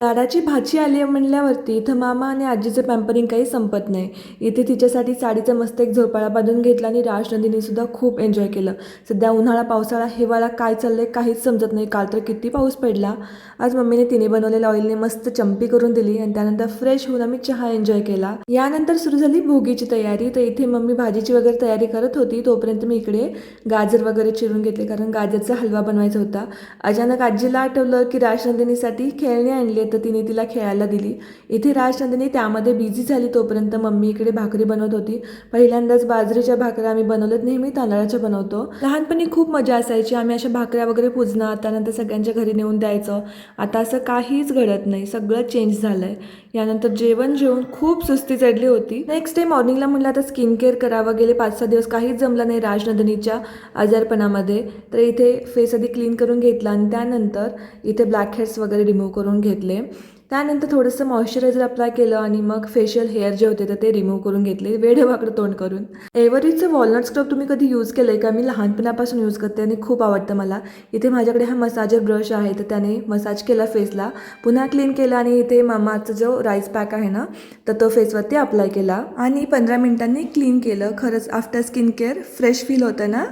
लाडाची भाची आली आहे म्हणल्यावरती इथं मामा आणि आजीचं पॅम्परिंग काही संपत नाही. इथे तिच्यासाठी साडीचा मस्त एक झोपाळा बांधून घेतला आणि राजनंदिनीसुद्धा खूप एन्जॉय केलं. सध्या उन्हाळा, पावसाळा, हिवाळा काय चाललंय काहीच समजत नाही. काल तर किती पाऊस पडला. आज मम्मीने तिने बनवलेल्या ऑइलने मस्त चंपी करून दिली आणि त्यानंतर फ्रेश होऊन आम्ही चहा एन्जॉय केला. यानंतर सुरू झाली भोगीची तयारी. तर इथे मम्मी भाजीची वगैरे तयारी करत होती. तोपर्यंत मी इकडे गाजर वगैरे चिरून घेतले, कारण गाजरचा हलवा बनवायचा होता. अचानक आजीला आठवलं की राजनंदिनीसाठी खेळणी आणली, तर तिने तिला खेळायला दिली. इथे राजनंदिनी त्यामध्ये बिझी झाली. तोपर्यंत मम्मी इकडे भाकरी बनवत होती. पहिल्यांदाच बाजरीच्या भाकऱ्या आम्ही बनवल्यात, नेहमी तांदळाच्या बनवतो. लहानपणी खूप मजा असायची. आम्ही अशा भाकऱ्या वगैरे पुजणार, त्यानंतर सगळ्यांच्या घरी नेऊन द्यायचं. आता असं काहीच घडत नाही, सगळं चेंज झालंय. यानंतर जेवण जेवून खूप सुस्ती चढली होती. नेक्स्ट डे मॉर्निंगला म्हणलं आता स्किन केअर करावं. गेले 5-6 दिवस काहीच जमलं नाही राजनंदिनीच्या आजारपणामध्ये. तर इथे फेस आधी क्लीन करून घेतला आणि त्यानंतर इथे ब्लॅक हेड्स वगैरे रिमूव्ह करून घेतले. त्यानंतर थोडंसं मॉइश्चरायझर अप्लाय केलं आणि मग फेशियल हेअर जे होते तर ते रिमूव्ह करून घेतले, वेडवाकडं तोंड करून. एव्हरेजचं वॉलनट स्क्रब तुम्ही कधी यूज केलं आहे का? मी लहानपणापासून यूज करते आणि खूप आवडतं मला. इथे माझ्याकडे हा मसाजर ब्रश आहे, तर त्याने मसाज केला फेसला, पुन्हा क्लीन केलं आणि इथे मामाचा जो राईस पॅक आहे ना, तर तो फेसवरती अप्लाय केला आणि 15 मिनिटांनी क्लीन केलं. खरंच after skin care fresh feel होतं ना.